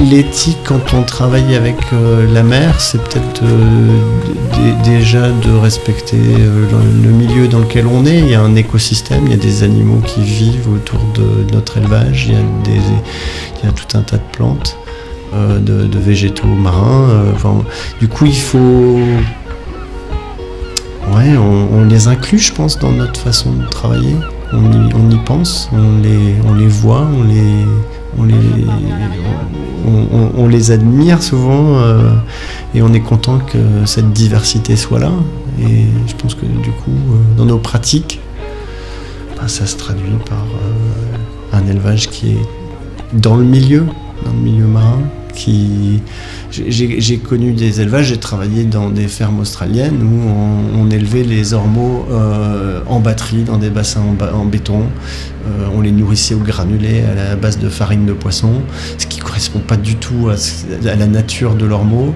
l'éthique quand on travaille avec la mer, c'est peut-être déjà de respecter le milieu dans lequel on est. Il y a un écosystème, il y a des animaux qui vivent autour de notre élevage, il y a tout un tas de plantes, de végétaux marins. Du coup, il faut... Ouais, on les inclut, je pense, dans notre façon de travailler. On y pense, on les voit, on les admire souvent et on est content que cette diversité soit là. Et je pense que du coup, dans nos pratiques, ça se traduit par un élevage qui est dans le milieu marin. J'ai connu des élevages, j'ai travaillé dans des fermes australiennes où on élevait les ormeaux en batterie dans des bassins en béton. On les nourrissait au granulé à la base de farine de poisson, ce qui ne correspond pas du tout à la nature de l'ormeau.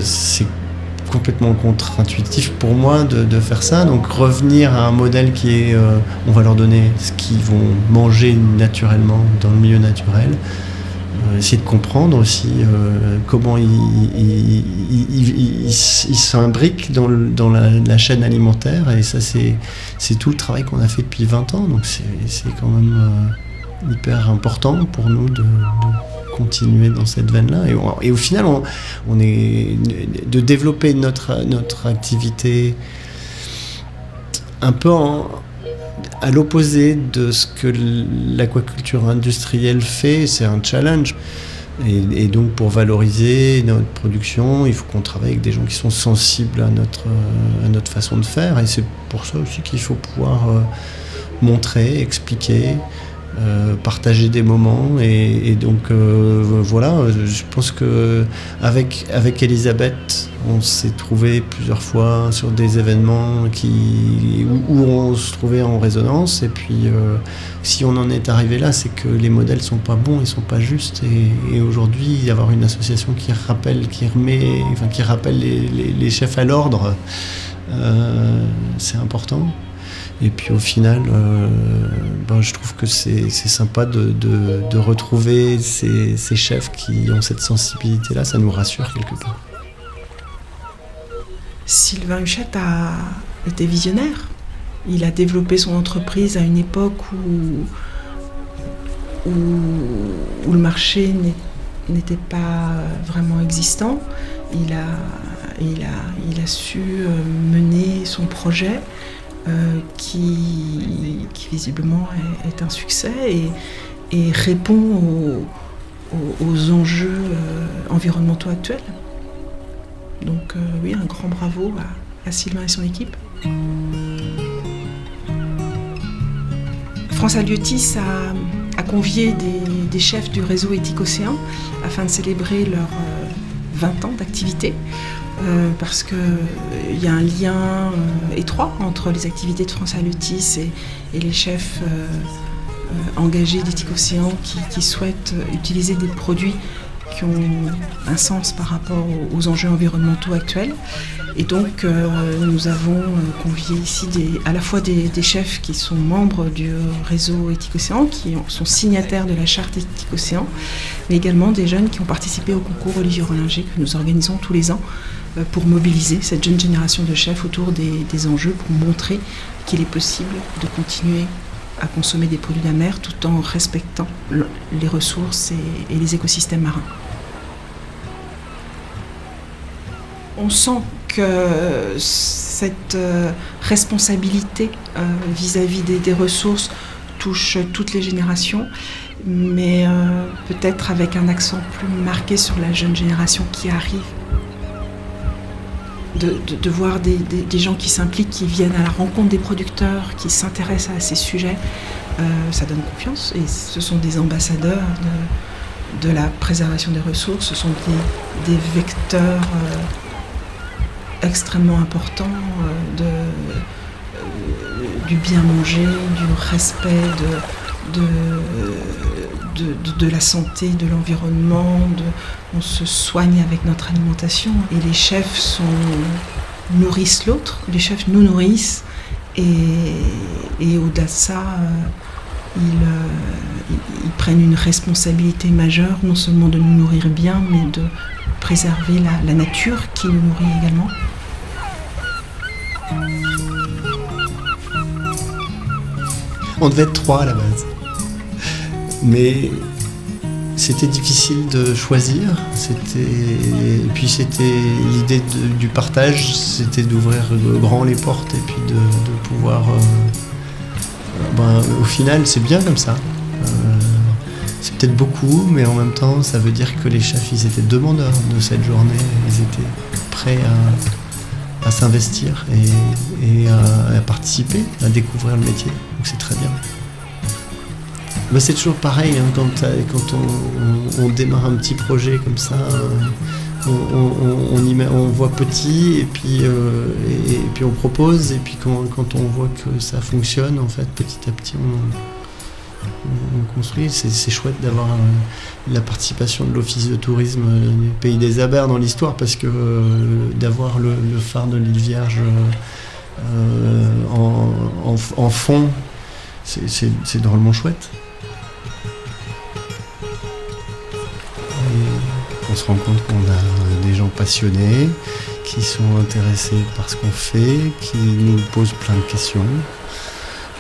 C'est complètement contre-intuitif pour moi de faire ça. Donc revenir à un modèle qui est on va leur donner ce qu'ils vont manger naturellement dans le milieu naturel. Essayer de comprendre aussi comment ils s'imbriquent dans la chaîne alimentaire, et ça c'est tout le travail qu'on a fait depuis 20 ans, donc c'est quand même hyper important pour nous de continuer dans cette veine-là, et au final on est de développer notre activité un peu à l'opposé de ce que l'aquaculture industrielle fait. C'est un challenge. Et donc pour valoriser notre production, il faut qu'on travaille avec des gens qui sont sensibles à notre façon de faire. Et c'est pour ça aussi qu'il faut pouvoir montrer, expliquer, partager des moments. Et donc voilà, je pense qu'avec Elisabeth, on s'est trouvé plusieurs fois sur des événements où on se trouvait en résonance, et puis si on en est arrivé là, c'est que les modèles sont pas bons, ils sont pas justes, et aujourd'hui avoir une association qui rappelle les chefs à l'ordre, c'est important. Et puis au final, je trouve que c'est sympa de retrouver ces chefs qui ont cette sensibilité-là, ça nous rassure quelque part. Sylvain Huchette a été visionnaire. Il a développé son entreprise à une époque où le marché n'était pas vraiment existant. Il a su mener son projet qui visiblement est un succès et répond aux enjeux environnementaux actuels. Donc oui, un grand bravo à Sylvain et son équipe. France Halieutis a convié des chefs du réseau Éthique Océan afin de célébrer leurs 20 ans d'activité, parce qu'il y a un lien étroit entre les activités de France Halieutis et les chefs engagés d'Éthique Océan qui souhaitent utiliser des produits qui ont un sens par rapport aux enjeux environnementaux actuels. Et donc nous avons convié ici à la fois des chefs qui sont membres du réseau Éthique Océan, qui sont signataires de la charte Éthique Océan, mais également des jeunes qui ont participé au concours Olivier Rollinger que nous organisons tous les ans pour mobiliser cette jeune génération de chefs autour des enjeux, pour montrer qu'il est possible de continuer à consommer des produits de la mer tout en respectant les ressources et les écosystèmes marins. On sent que cette responsabilité vis-à-vis des ressources touche toutes les générations, mais peut-être avec un accent plus marqué sur la jeune génération qui arrive. De voir des gens qui s'impliquent, qui viennent à la rencontre des producteurs, qui s'intéressent à ces sujets, ça donne confiance, et ce sont des ambassadeurs de la préservation des ressources, ce sont des vecteurs extrêmement importants du bien manger, du respect de la santé, de l'environnement, on se soigne avec notre alimentation, et les chefs nourrissent l'autre, les chefs nous nourrissent, et au-delà de ça, ils prennent une responsabilité majeure, non seulement de nous nourrir bien, mais de préserver la nature qui nous nourrit également. On devait être 3 à la base. Mais c'était difficile de choisir. Et puis c'était l'idée du partage, c'était d'ouvrir grand les portes et puis de pouvoir... au final, c'est bien comme ça. C'est peut-être beaucoup, mais en même temps, ça veut dire que les chefs, ils étaient demandeurs de cette journée. Ils étaient prêts à s'investir et à participer, à découvrir le métier. Donc c'est très bien. C'est toujours pareil, hein, quand on démarre un petit projet comme ça, on voit petit et puis on propose, et puis quand on voit que ça fonctionne, en fait, petit à petit on construit. C'est chouette d'avoir la participation de l'Office de tourisme du Pays des Abers dans l'histoire, parce que d'avoir le phare de l'île Vierge en fond, c'est drôlement chouette. On se rend compte qu'on a des gens passionnés, qui sont intéressés par ce qu'on fait, qui nous posent plein de questions,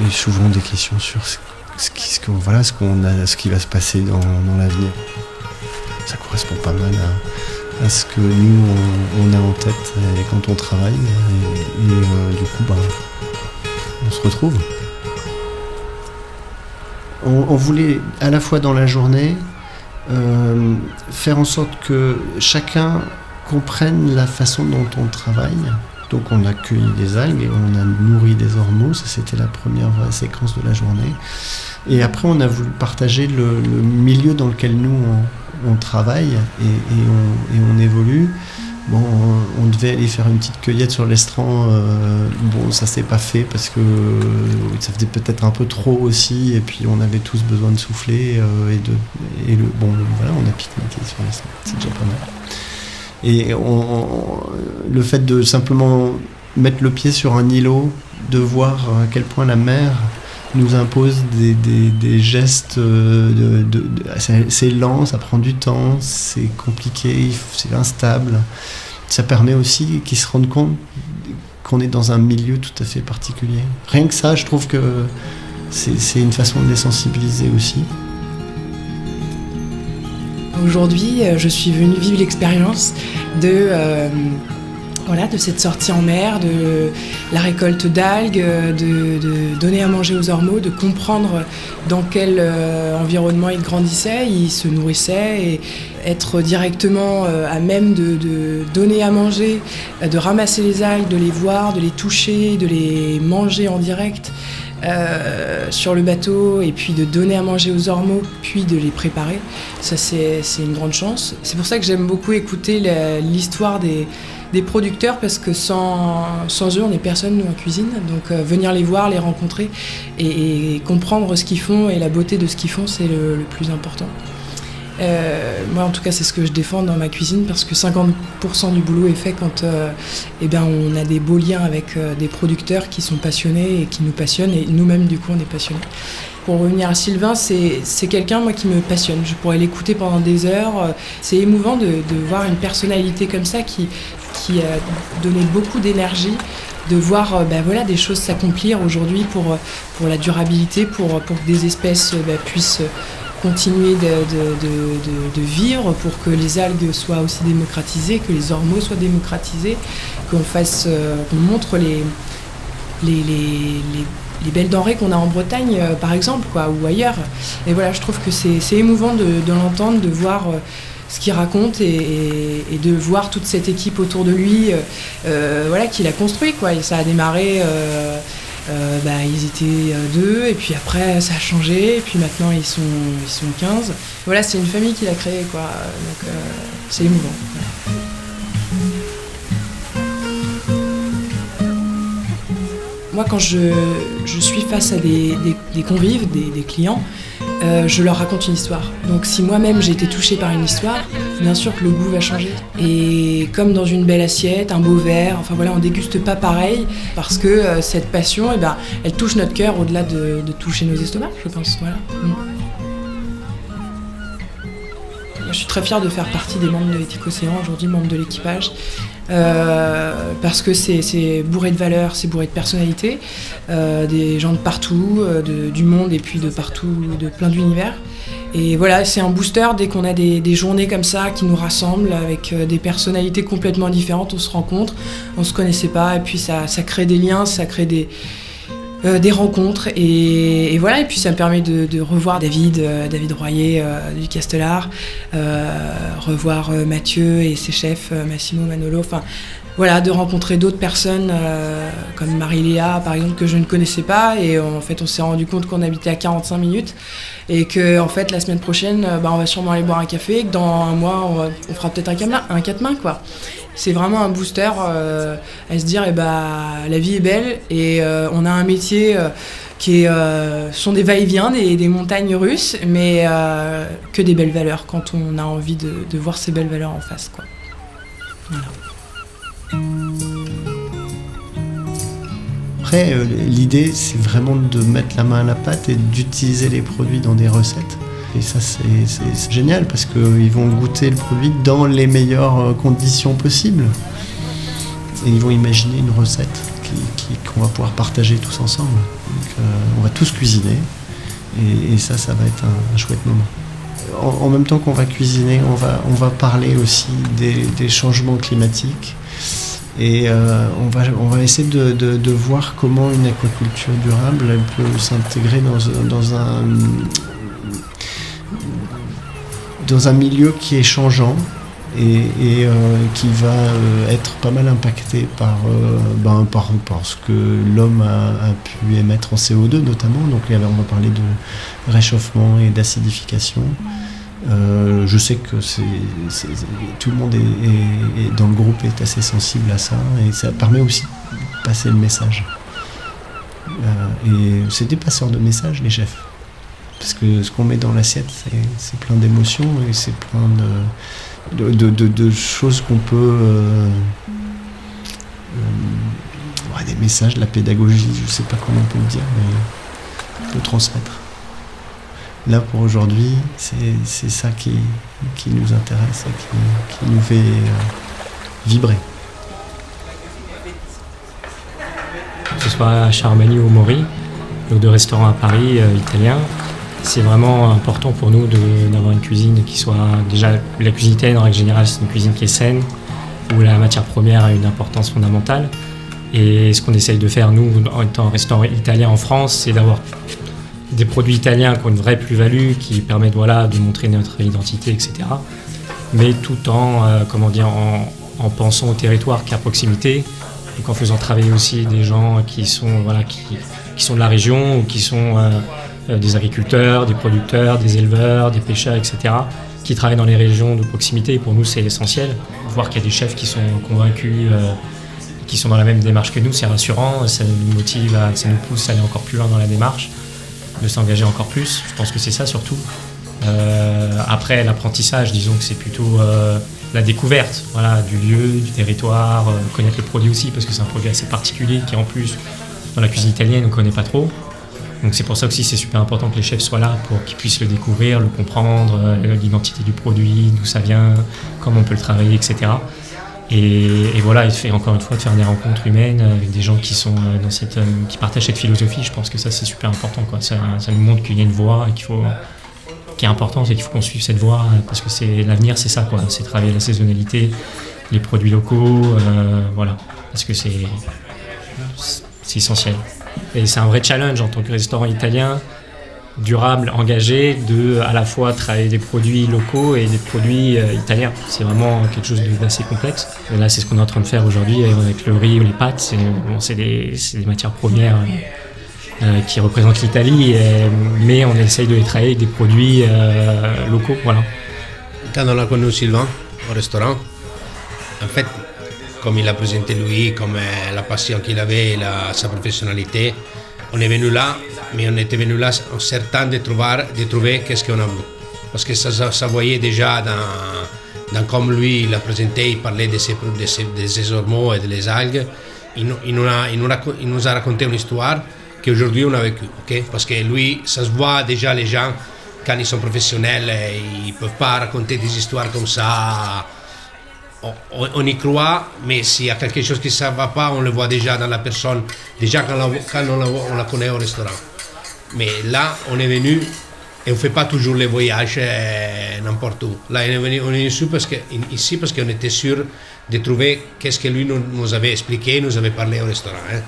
et souvent des questions sur ce qui va se passer dans l'avenir. Ça correspond pas mal à ce que nous on a en tête quand on travaille, et du coup on se retrouve. On voulait à la fois dans la journée faire en sorte que chacun comprenne la façon dont on travaille. Donc on a cueilli des algues et on a nourri des ormeaux, ça c'était la première vraie séquence de la journée. Et après on a voulu partager le milieu dans lequel nous on travaille et on évolue. Bon, on devait aller faire une petite cueillette sur l'estran. Ça s'est pas fait parce que ça faisait peut-être un peu trop aussi, et puis on avait tous besoin de souffler voilà, on a pique-niqué sur l'estran, c'est déjà pas mal. Et le fait de simplement mettre le pied sur un îlot, de voir à quel point la mer nous impose des gestes, c'est lent, ça prend du temps, c'est compliqué, c'est instable. Ça permet aussi qu'ils se rendent compte qu'on est dans un milieu tout à fait particulier. Rien que ça, je trouve que c'est une façon de les sensibiliser aussi. Aujourd'hui, je suis venue vivre l'expérience de cette sortie en mer, de la récolte d'algues, de donner à manger aux ormeaux, de comprendre dans quel environnement ils grandissaient, ils se nourrissaient, et être directement à même de donner à manger, de ramasser les algues, de les voir, de les toucher, de les manger en direct sur le bateau, et puis de donner à manger aux ormeaux, puis de les préparer. Ça, c'est une grande chance. C'est pour ça que j'aime beaucoup écouter l'histoire des producteurs, parce que sans eux, on n'est personne, nous, en cuisine. Donc venir les voir, les rencontrer et comprendre ce qu'ils font et la beauté de ce qu'ils font, c'est le plus important. Moi, en tout cas, c'est ce que je défends dans ma cuisine, parce que 50% du boulot est fait quand on a des beaux liens avec des producteurs qui sont passionnés et qui nous passionnent, et nous-mêmes, du coup, on est passionnés. Pour revenir à Sylvain, c'est quelqu'un, moi, qui me passionne. Je pourrais l'écouter pendant des heures. C'est émouvant de voir une personnalité comme ça qui a donné beaucoup d'énergie, de voir des choses s'accomplir aujourd'hui pour la durabilité, pour que des espèces puissent continuer de vivre, pour que les algues soient aussi démocratisées, que les ormeaux soient démocratisés, qu'on montre les belles denrées qu'on a en Bretagne, par exemple, ou ailleurs. Et voilà, je trouve que c'est émouvant de l'entendre, de voir ce qu'il raconte, et de voir toute cette équipe autour de lui, qu'il a construit, quoi. Et ça a démarré, ils étaient 2, et puis après ça a changé, et puis maintenant ils sont 15. Voilà, c'est une famille qu'il a créée, quoi. Donc c'est émouvant. Moi, quand je suis face à des convives, des clients, je leur raconte une histoire. Donc si moi-même j'ai été touchée par une histoire, bien sûr que le goût va changer. Et comme dans une belle assiette, un beau verre, enfin voilà, on déguste pas pareil parce que cette passion, elle touche notre cœur au-delà de toucher nos estomacs, je pense. Voilà. Je suis très fière de faire partie des membres de Éthique Océan, aujourd'hui membre de l'équipage, parce que c'est bourré de valeurs, c'est bourré de personnalités, des gens de partout, du monde et puis de partout, de plein d'univers. Et voilà, c'est un booster dès qu'on a des journées comme ça qui nous rassemblent avec des personnalités complètement différentes, on se rencontre, on se connaissait pas et puis ça crée des liens, ça crée des rencontres et voilà, et puis ça me permet de revoir David Royer du Castellar, revoir Mathieu et ses chefs Massimo, Manolo, enfin voilà, de rencontrer d'autres personnes comme Marie-Léa par exemple que je ne connaissais pas et en fait on s'est rendu compte qu'on habitait à 45 minutes et que en fait la semaine prochaine on va sûrement aller boire un café et que dans un mois on fera peut-être un quatre-mains quoi. C'est vraiment un booster à se dire la vie est belle et on a un métier qui sont des va-et-vient, des montagnes russes, mais que des belles valeurs quand on a envie de voir ces belles valeurs en face, quoi. Voilà. Après, l'idée, c'est vraiment de mettre la main à la pâte et d'utiliser les produits dans des recettes. Et ça, c'est génial parce qu'ils vont goûter le produit dans les meilleures conditions possibles. Et ils vont imaginer une recette qu'on va pouvoir partager tous ensemble. Donc, on va tous cuisiner et ça va être un chouette moment. En même temps qu'on va cuisiner, on va parler aussi des changements climatiques. Et on va essayer de voir comment une aquaculture durable elle peut s'intégrer dans un milieu qui est changeant et qui va être pas mal impacté par ce que l'homme a pu émettre en CO2 notamment. Donc on va parler de réchauffement et d'acidification. Je sais que tout le monde est dans le groupe est assez sensible à ça et ça permet aussi de passer le message. Et c'est des passeurs de messages les chefs. Parce que ce qu'on met dans l'assiette, c'est plein d'émotions et c'est plein de choses qu'on peut... des messages, de la pédagogie, je ne sais pas comment on peut le dire, mais on peut transmettre. Là, pour aujourd'hui, c'est ça qui nous intéresse et qui nous fait vibrer. Que ce soit à Charmani ou Maury, nos deux restaurants à Paris italiens, c'est vraiment important pour nous d'avoir une cuisine qui soit... Déjà, la cuisine italienne, en règle générale, c'est une cuisine qui est saine, où la matière première a une importance fondamentale. Et ce qu'on essaye de faire, nous, en étant restaurant italien en France, c'est d'avoir des produits italiens qui ont une vraie plus-value, qui permettent de montrer notre identité, etc. Mais tout en, en pensant au territoire qui est à proximité, donc en faisant travailler aussi des gens qui sont de la région ou qui sont des agriculteurs, des producteurs, des éleveurs, des pêcheurs, etc. qui travaillent dans les régions de proximité. Et pour nous, c'est essentiel. Voir qu'il y a des chefs qui sont convaincus, qui sont dans la même démarche que nous, c'est rassurant, ça nous motive, ça nous pousse à aller encore plus loin dans la démarche, de s'engager encore plus. Je pense que c'est ça surtout. Après, l'apprentissage, disons que c'est plutôt la découverte du lieu, du territoire, connaître le produit aussi, parce que c'est un produit assez particulier qui, en plus, dans la cuisine italienne, on ne connaît pas trop. Donc c'est pour ça aussi c'est super important que les chefs soient là pour qu'ils puissent le découvrir, le comprendre, l'identité du produit, d'où ça vient, comment on peut le travailler, etc. Et voilà, il fait encore une fois de faire des rencontres humaines avec des gens qui sont qui partagent cette philosophie. Je pense que ça c'est super important, quoi. Ça nous montre qu'il y a une voie et qui est importante et qu'il faut qu'on suive cette voie parce que l'avenir, c'est ça, quoi. C'est travailler la saisonnalité, les produits locaux, parce que c'est essentiel. Et c'est un vrai challenge en tant que restaurant italien, durable, engagé, de à la fois travailler des produits locaux et des produits italiens. C'est vraiment quelque chose d'assez complexe. Et là, c'est ce qu'on est en train de faire aujourd'hui avec le riz ou les pâtes. C'est des matières premières qui représentent l'Italie, mais on essaye de les travailler avec des produits locaux. Voilà. Quand on a connu Sylvain au restaurant, en fait, comme il a présenté lui, comme la passion qu'il avait, sa professionnalité, on est venu là, mais on était venu là en certain de trouver qu'est-ce qu'on a vu. Parce que ça voyait déjà dans comme lui il a présenté, il parlait de ses hormones et des algues. Il nous a raconté une histoire qu'aujourd'hui on a vécue. Okay? Parce que lui, ça se voit déjà, les gens, quand ils sont professionnels, ils ne peuvent pas raconter des histoires comme ça. On y croit, mais s'il y a quelque chose qui ne va pas, on le voit déjà dans la personne, déjà quand on la connaît au restaurant. Mais là, on est venu et on ne fait pas toujours les voyages n'importe où. Là, on est venu ici parce qu'on était sûr de trouver qu'est-ce que lui nous avait expliqué, nous avait parlé au restaurant. Hein.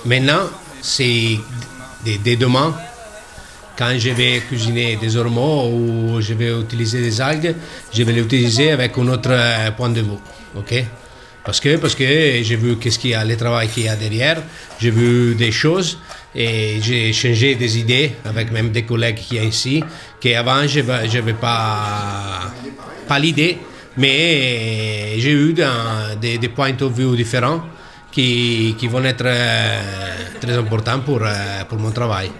Maintenant, c'est dès demain, quand je vais cuisiner des ormeaux ou je vais utiliser des algues, je vais les utiliser avec un autre point de vue. Okay? Parce que j'ai vu qu'est-ce qu'il y a, le travail qu'il y a derrière, j'ai vu des choses et j'ai changé des idées avec même des collègues qui sont ici, qu'avant je n'avais pas l'idée, mais j'ai eu des points de vue différents qui vont être très importants pour mon travail.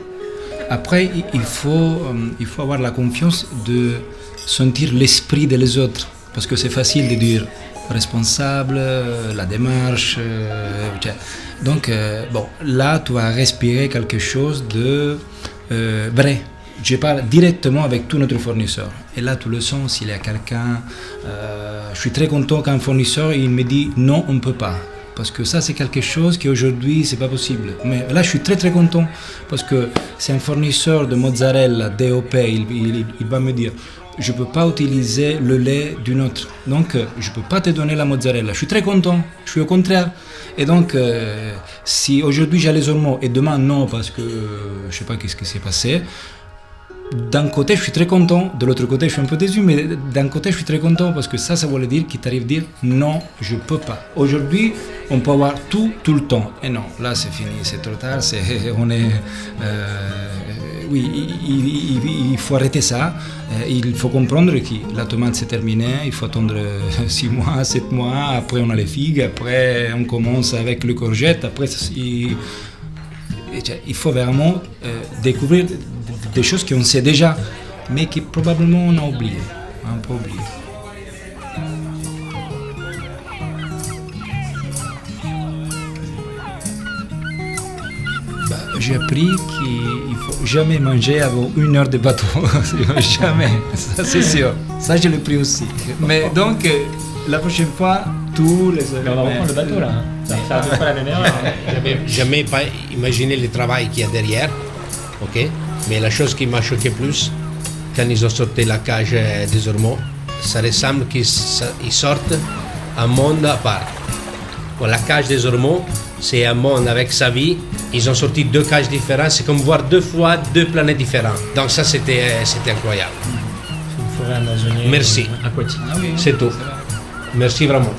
Après, il faut avoir la confiance de sentir l'esprit des autres, parce que c'est facile de dire responsable, la démarche. Donc, là, tu vas respirer quelque chose de vrai. Je parle directement avec tout notre fournisseur. Et là, tu le sens, s'il y a quelqu'un. Je suis très content qu'un fournisseur il me dit non, on ne peut pas. Parce que ça, c'est quelque chose qui aujourd'hui, c'est pas possible. Mais là, je suis très très content parce que c'est un fournisseur de mozzarella DOP. Il va me dire, je peux pas utiliser le lait d'une autre. Donc, je peux pas te donner la mozzarella. Je suis très content. Je suis au contraire. Et donc, si aujourd'hui j'ai les hormones et demain non parce que je sais pas qu'est-ce qui s'est passé. D'un côté, je suis très content, de l'autre côté, je suis un peu déçu, mais d'un côté, je suis très content parce que ça voulait dire qu'il t'arrive à dire non, je peux pas. Aujourd'hui, on peut avoir tout le temps. Et non, là, c'est fini, c'est trop tard, il faut arrêter ça. Il faut comprendre que la tomate, c'est terminé, il faut attendre 6 mois, 7 mois, après on a les figues, après on commence avec le courgette, après il faut vraiment découvrir des choses qu'on sait déjà, mais que probablement on a oublié, un peu oublié. J'ai appris qu'il ne faut jamais manger avant 1 heure de bateau, jamais, ça c'est sûr. Ça je l'ai pris aussi. Mais donc, la prochaine fois, tous les heures. Mais on va reprendre le bateau là, ça va faire 2 fois la même erreur. J'avais jamais pas imaginé le travail qu'il y a derrière, ok? Mais la chose qui m'a choqué plus, quand ils ont sorti la cage des hormones, ça ressemble qu'ils sortent un monde à part. Bon, la cage des hormones, c'est un monde avec sa vie. Ils ont sorti 2 cages différentes, c'est comme voir 2 fois 2 planètes différentes. Donc ça, c'était incroyable. Une forêt amazonienne. Merci. Aquatique. C'est tout. Merci vraiment.